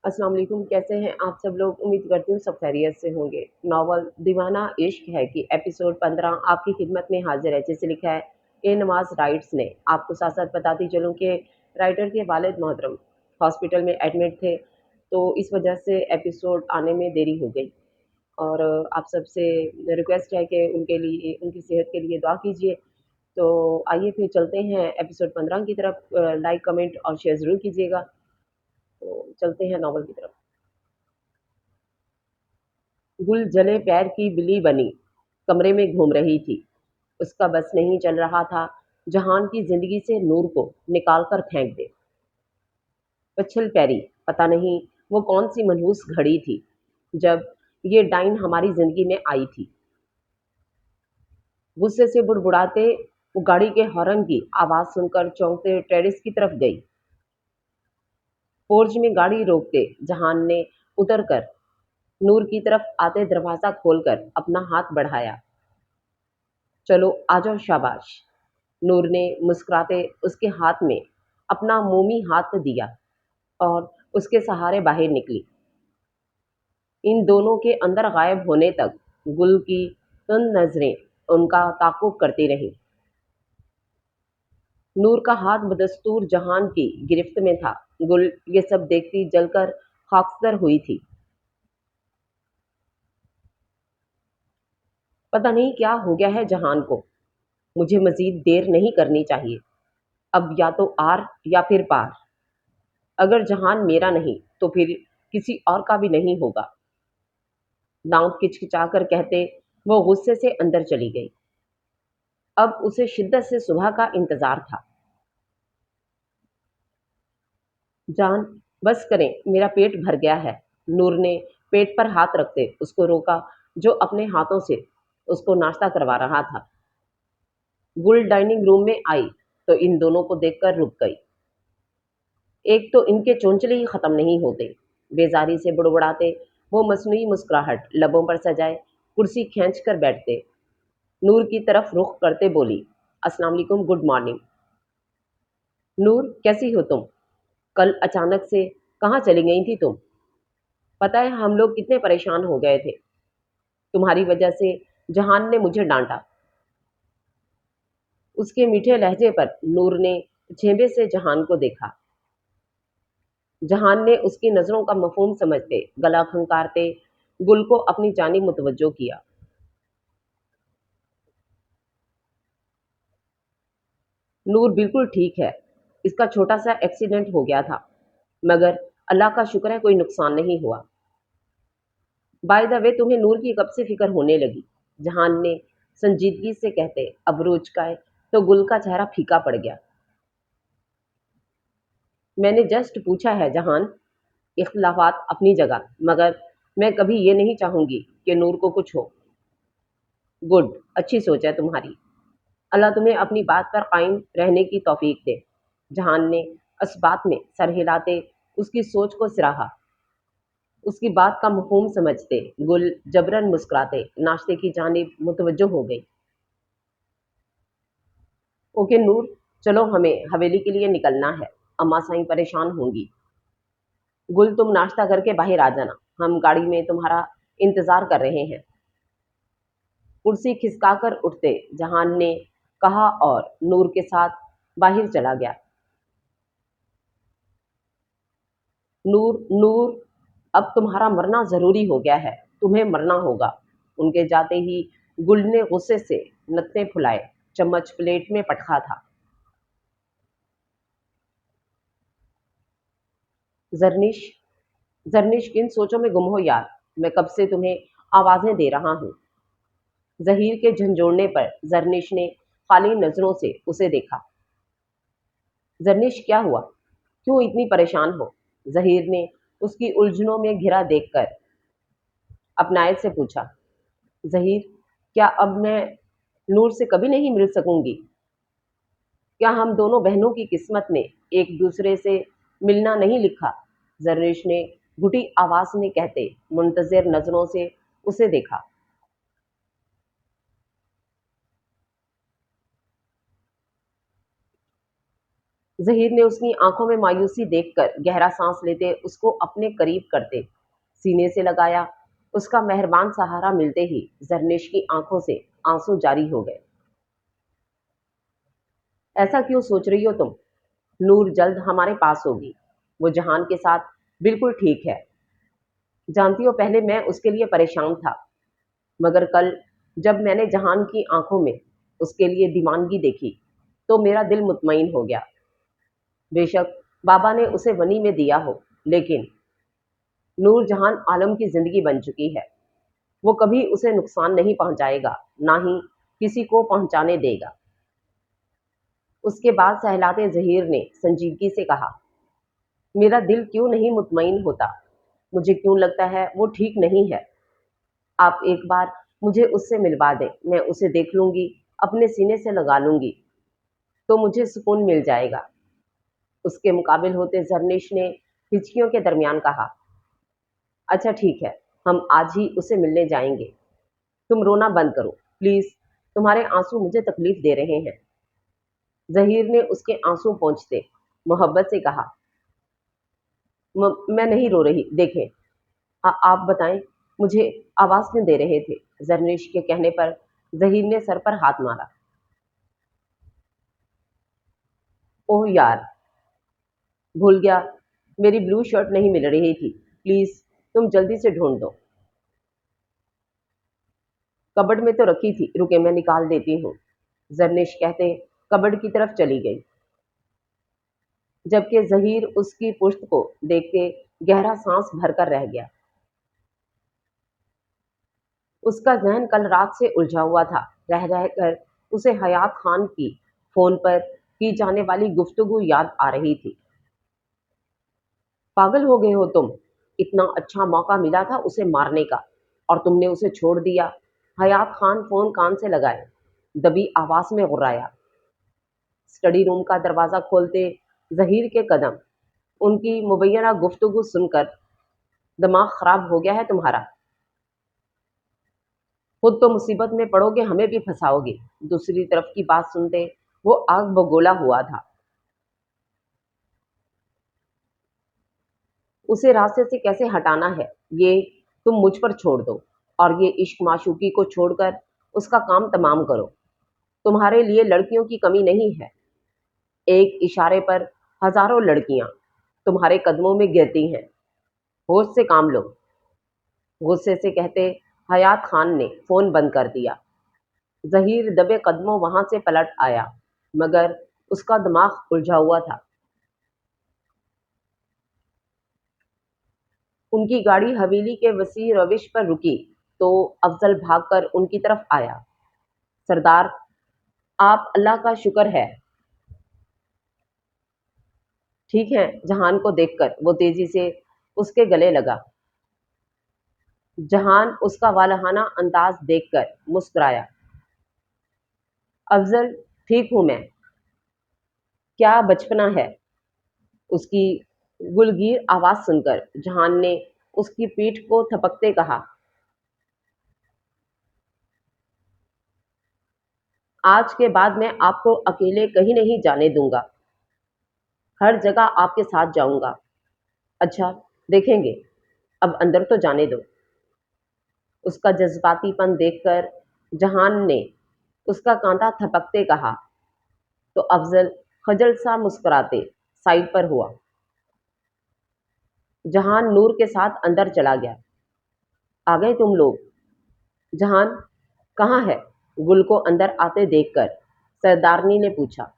अस्सलाम वालेकुम। कैसे हैं आप सब लोग? उम्मीद करती हूँ सब खैरियत से होंगे। नावल दीवाना इश्क है कि एपिसोड 15 आपकी खिदमत में हाजिर है। जैसे लिखा है ए नवाज राइट्स ने। आपको साथ साथ बताती चलूँ कि राइटर के वालिद मोहतरम हॉस्पिटल में एडमिट थे, तो इस वजह से एपिसोड आने में देरी हो गई। और आप सबसे रिक्वेस्ट है कि उनके लिए, उनकी सेहत के लिए दुआ कीजिए। तो आइए फिर चलते हैं एपिसोड 15 की तरफ। लाइक कमेंट और शेयर ज़रूर कीजिएगा। तो चलते हैं नावल की तरफ। गुल जले पैर की बिल्ली बनी कमरे में घूम रही थी। उसका बस नहीं चल रहा था जहान की जिंदगी से नूर को निकाल कर फेंक दे। पच्छल पैरी, पता नहीं वो कौन सी मनहूस घड़ी थी जब ये डाइन हमारी जिंदगी में आई थी। गुस्से से बुड़बुड़ाते वो गाड़ी के हॉर्न की आवाज सुनकर चौंकते टेरेस की तरफ गई। पोर्च में गाड़ी रोकते जहान ने उतरकर नूर की तरफ आते दरवाजा खोलकर अपना हाथ बढ़ाया। चलो आ जाओ, शाबाश। नूर ने मुस्कुराते उसके हाथ में अपना मोमी हाथ दिया और उसके सहारे बाहर निकली। इन दोनों के अंदर गायब होने तक गुल की तंग नजरें उनका ताकुब करती रहीं। नूर का हाथ बदस्तूर जहान की गिरफ्त में था। गुल ये सब देखती जलकर खाकसर हुई थी। पता नहीं क्या हो गया है जहान को। मुझे मजीद देर नहीं करनी चाहिए। अब या तो आर या फिर पार। अगर जहान मेरा नहीं तो फिर किसी और का भी नहीं होगा। दांत किचकिचाकर कहते वो गुस्से से अंदर चली गई। अब उसे शिद्दत से सुबह का इंतजार था। जान, बस करें, मेरा पेट भर गया है। नूर ने पेट पर हाथ रखते उसको रोका, जो अपने हाथों से उसको नाश्ता करवा रहा था। गुल डाइनिंग रूम में आई तो इन दोनों को देखकर रुक गई। एक तो इनके चोंचले ही खत्म नहीं होते। बेजारी से बुड़बुड़ाते वो मसनूई मुस्कुराहट लबों पर सजाए कुर्सी खींच कर बैठते। नूर की तरफ रुख करते बोली, अस्सलाम वालेकुम, गुड मॉर्निंग। नूर, कैसी हो तुम? कल अचानक से कहाँ चली गई थी तुम? पता है हम लोग कितने परेशान हो गए थे। तुम्हारी वजह से जहान ने मुझे डांटा। उसके मीठे लहजे पर नूर ने झेंबे से जहान को देखा। जहान ने उसकी नजरों का मफहूम समझते गला खंकारते गुल को अपनी जानिब मुतवज्जो किया। नूर बिल्कुल ठीक है। इसका छोटा सा एक्सीडेंट हो गया था, मगर अल्लाह का शुक्र है कोई नुकसान नहीं हुआ। बाय द वे, तुम्हें नूर की कब से फिक्र होने लगी? जहान ने संजीदगी से कहते अबरू उचकाए तो गुल का चेहरा फीका पड़ गया। मैंने जस्ट पूछा है जहान। इख्तलाफात अपनी जगह, मगर मैं कभी ये नहीं चाहूंगी कि नूर को कुछ हो। गुड, अच्छी सोच है तुम्हारी। अल्लाह तुम्हें अपनी बात पर कायम रहने की तौफीक दे। जहान ने इस बात में सर हिलाते उसकी सोच को सराहा। उसकी बात का मफहूम समझते गुल जबरन मुस्कुराते नाश्ते की जानिब मुतवज्जो हो गई। ओके नूर, चलो हमें हवेली के लिए निकलना है। अम्मा साईं परेशान होंगी। गुल, तुम नाश्ता करके बाहर आ जाना, हम गाड़ी में तुम्हारा इंतजार कर रहे हैं। कुर्सी खिसकाकर उठते जहान ने कहा और नूर के साथ बाहर चला गया। नूर, नूर, अब तुम्हारा मरना जरूरी हो गया है। तुम्हें मरना होगा। उनके जाते ही गुल ने गुस्से से नत्थे फुलाए। चम्मच प्लेट में पटका था। जरनिश, जरनिश, किन सोचों में गुम हो यार? मैं कब से तुम्हें आवाजें दे रहा हूँ। जहीर के झंझोड़ने पर जरनिश ने खाली नजरों से उसे देखा। जरनिश, क्या हुआ? क्यों इतनी परेशान हो? जहीर ने उसकी उलझनों में घिरा देखकर अपनायत से पूछा। जहीर, क्या अब मैं नूर से कभी नहीं मिल सकूंगी? क्या हम दोनों बहनों की किस्मत में एक दूसरे से मिलना नहीं लिखा? जरनिश ने घुटी आवाज में कहते मुंतजिर नजरों से उसे देखा। ज़हीर ने उसकी आंखों में मायूसी देखकर गहरा सांस लेते उसको अपने करीब करते सीने से लगाया। उसका मेहरबान सहारा मिलते ही जरनेश की आंखों से आंसू जारी हो गए। ऐसा क्यों सोच रही हो तुम? नूर जल्द हमारे पास होगी। वो जहान के साथ बिल्कुल ठीक है। जानती हो, पहले मैं उसके लिए परेशान था, मगर कल जब मैंने जहान की आंखों में उसके लिए दीवानगी देखी तो मेरा दिल मुतमईन हो गया। बेशक बाबा ने उसे वनी में दिया हो, लेकिन नूर जहान आलम की जिंदगी बन चुकी है। वो कभी उसे नुकसान नहीं पहुंचाएगा, ना ही किसी को पहुंचाने देगा। उसके बाद सहलाते ज़हीर ने संजीदगी से कहा, मेरा दिल क्यों नहीं मुतमईन होता? मुझे क्यों लगता है वो ठीक नहीं है। आप एक बार मुझे उससे मिलवा दें, मैं उसे देख लूंगी, अपने सीने से लगा लूंगी, तो मुझे सुकून मिल जाएगा। उसके मुकाबिल होते जरनेश ने हिचकियों के दरमियान कहा, अच्छा ठीक है, हम आज ही उसे मिलने जाएंगे। तुम रोना बंद करो प्लीज, तुम्हारे आंसू मुझे तकलीफ दे रहे हैं। ज़हीर ने उसके आंसू पोंछते मोहब्बत से कहा, मैं नहीं रो रही, देखें। आप बताएं, मुझे आवाज क्यों दे रहे थे? जरनेश के कहने पर ज़हीर ने सर पर हाथ मारा। ओह यार, भूल गया, मेरी ब्लू शर्ट नहीं मिल रही थी। प्लीज तुम जल्दी से ढूंढ दो। कबर्ड में तो रखी थी, रुके मैं निकाल देती हूँ। जरनेश कहते कबर्ड की तरफ चली गई, जबकि ज़हीर उसकी पुश्त को देख के गहरा सांस भरकर रह गया। उसका जहन कल रात से उलझा हुआ था। रह रह कर उसे हयात खान की फोन पर की जाने वाली गुफ्तगू याद आ रही थी। पागल हो गए हो तुम? इतना अच्छा मौका मिला था उसे मारने का और तुमने उसे छोड़ दिया। हयात खान फोन कान से लगाए दबी आवाज में गुर्राया। स्टडी रूम का दरवाजा खोलते ज़हीर के कदम। उनकी मुबैना गुफ्तगू सुनकर दिमाग खराब हो गया है तुम्हारा। खुद तो मुसीबत में पड़ोगे, हमें भी फंसाओगे। दूसरी तरफ की बात सुनते वो आग बगोला हुआ था। उसे रास्ते से कैसे हटाना है, ये तुम मुझ पर छोड़ दो, और ये इश्क माशूकी को छोड़कर उसका काम तमाम करो। तुम्हारे लिए लड़कियों की कमी नहीं है। एक इशारे पर हजारों लड़कियां तुम्हारे कदमों में गिरती हैं। होश से काम लो। गुस्से से कहते हयात खान ने फोन बंद कर दिया। ज़हीर दबे कदमों वहां से पलट आया, मगर उसका दिमाग उलझा हुआ था। उनकी गाड़ी हवेली के वसी रविश पर रुकी तो अफजल भागकर उनकी तरफ आया। सरदार, आप अल्लाह का शुक्र है ठीक है। जहान को देखकर वो तेजी से उसके गले लगा। जहान उसका वालहाना अंदाज देखकर मुस्कुराया। अफजल, ठीक हूं मैं, क्या बचपना है। उसकी गुलगीर आवाज सुनकर जहान ने उसकी पीठ को थपकते कहा, आज के बाद मैं आपको अकेले कहीं नहीं जाने दूंगा। हर जगह आपके साथ जाऊंगा। अच्छा, देखेंगे। अब अंदर तो जाने दो। उसका जज्बातीपन देखकर जहान ने उसका कांधा थपकते कहा तो अफजल खजल सा मुस्कुराते साइड पर हुआ। जहान नूर के साथ अंदर चला गया। आ गए तुम लोग? जहान कहाँ है? गुल को अंदर आते देखकर सरदारनी ने पूछा।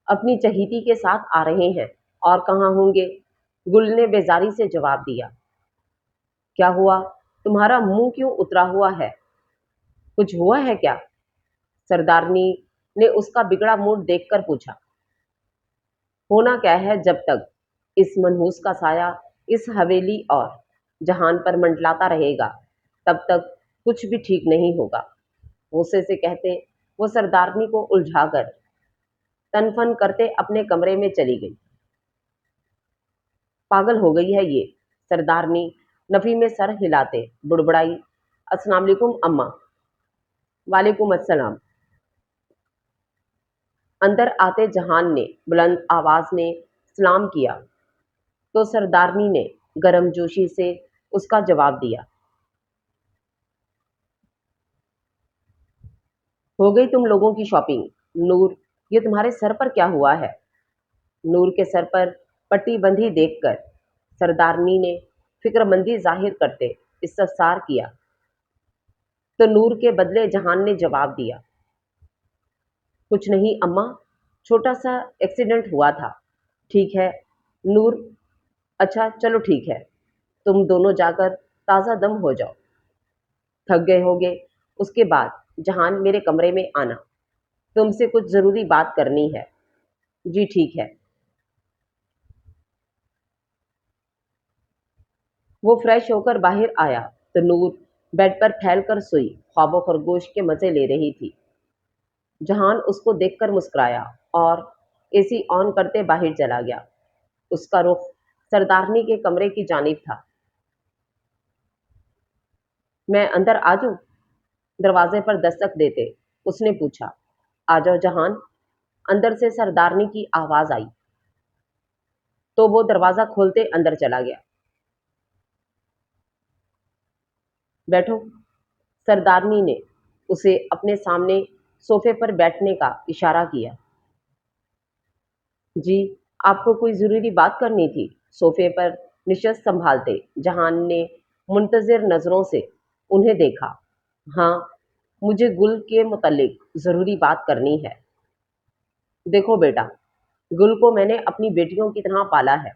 अपनी चहीती के साथ आ रहे हैं, और कहाँ होंगे? गुल ने बेजारी से जवाब दिया। क्या हुआ, तुम्हारा मुंह क्यों उतरा हुआ है? कुछ हुआ है क्या? सरदारनी ने उसका बिगड़ा मूड देखकर पूछा। होना क्या है, जब तक इस मनहूस का साया इस हवेली और जहान पर मंडलाता रहेगा, तब तक कुछ भी ठीक नहीं होगा। गुस्से से कहते वो सरदारनी को उलझाकर तनफन करते अपने कमरे में चली गई। पागल हो गई है ये, सरदारनी नफी में सर हिलाते बुड़बड़ाई। अस्सलाम वालेकुम अम्मा। वालेकुम अस्सलाम। अंदर आते जहान ने बुलंद आवाज में सलाम किया तो सरदारनी ने गर्मजोशी से उसका जवाब दिया। हो गई तुम लोगों की शॉपिंग? नूर, ये तुम्हारे सर पर क्या हुआ है? नूर के सर पर पट्टी बंधी देखकर सरदारनी ने फिक्रमंदी जाहिर करते इस्तफसार किया तो नूर के बदले जहान ने जवाब दिया, कुछ नहीं अम्मा, छोटा सा एक्सीडेंट हुआ था। ठीक है नूर, अच्छा चलो ठीक है, तुम दोनों जाकर ताज़ा दम हो जाओ, थक गए होगे। उसके बाद जहान मेरे कमरे में आना, तुमसे कुछ ज़रूरी बात करनी है। जी ठीक है। वो फ्रेश होकर बाहर आया तो नूर बेड पर फैलकर सोई ख्वाबो खरगोश के मज़े ले रही थी। जहान उसको देखकर मुस्कुराया और एसी ऑन करते बाहर चला गया। उसका रुख सरदारनी के कमरे की जानिब था। मैं अंदर आ जाऊं? दरवाजे पर दस्तक देते उसने पूछा। आ जाओ जहान, अंदर से सरदारनी की आवाज आई तो वो दरवाजा खोलते अंदर चला गया। बैठो, सरदारनी ने उसे अपने सामने सोफे पर बैठने का इशारा किया। जी, आपको कोई ज़रूरी बात करनी थी? सोफे पर निशस्त संभालते जहान ने मुंतज़िर नज़रों से उन्हें देखा। हाँ, मुझे गुल के मुतल्लिक ज़रूरी बात करनी है। देखो बेटा, गुल को मैंने अपनी बेटियों की तरह पाला है।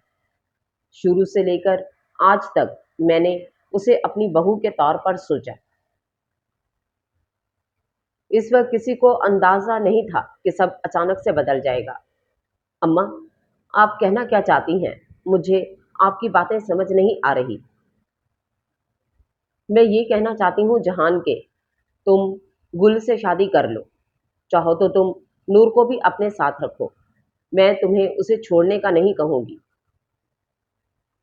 शुरू से लेकर आज तक मैंने उसे अपनी बहू के तौर पर सोचा। इस वक्त किसी को अंदाज़ा नहीं था कि सब अचानक से बदल जाएगा। अम्मा, आप कहना क्या चाहती हैं? मुझे आपकी बातें समझ नहीं आ रही। मैं ये कहना चाहती हूँ जहान के, तुम गुल से शादी कर लो। चाहो तो तुम नूर को भी अपने साथ रखो। मैं तुम्हें उसे छोड़ने का नहीं कहूँगी।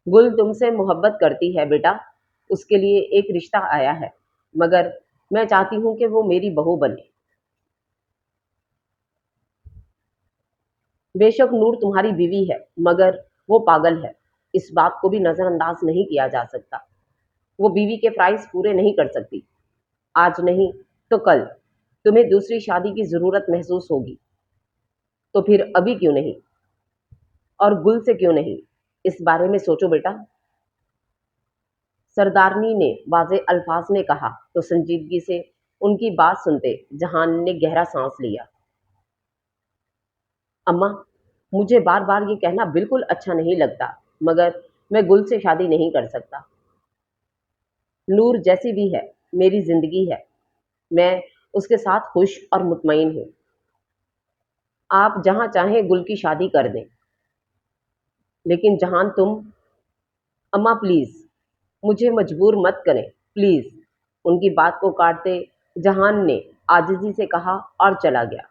गुल तुमसे मोहब्बत करती है बेटा, उसके लिए एक रिश्ता आया है, मगर मैं चाहती हूँ कि वो मेरी बहू बने। बेशक नूर तुम्हारी बीवी है, मगर वो पागल है। इस बात को भी नज़रअंदाज नहीं किया जा सकता। वो बीवी के फ़राइज़ पूरे नहीं कर सकती। आज नहीं तो कल तुम्हें दूसरी शादी की ज़रूरत महसूस होगी, तो फिर अभी क्यों नहीं? और गुल से क्यों नहीं? इस बारे में सोचो बेटा। सरदारनी ने वाज़े अल्फाज में कहा तो संजीदगी से उनकी बात सुनते जहान ने गहरा सांस लिया। अम्मा, मुझे बार बार ये कहना बिल्कुल अच्छा नहीं लगता, मगर मैं गुल से शादी नहीं कर सकता। नूर जैसी भी है, मेरी ज़िंदगी है। मैं उसके साथ खुश और मुतमईन हूँ। आप जहाँ चाहें गुल की शादी कर दें, लेकिन जहान तुम। अम्मा प्लीज़, मुझे मजबूर मत करें, प्लीज़। उनकी बात को काटते जहान ने आजिज़ी से कहा और चला गया।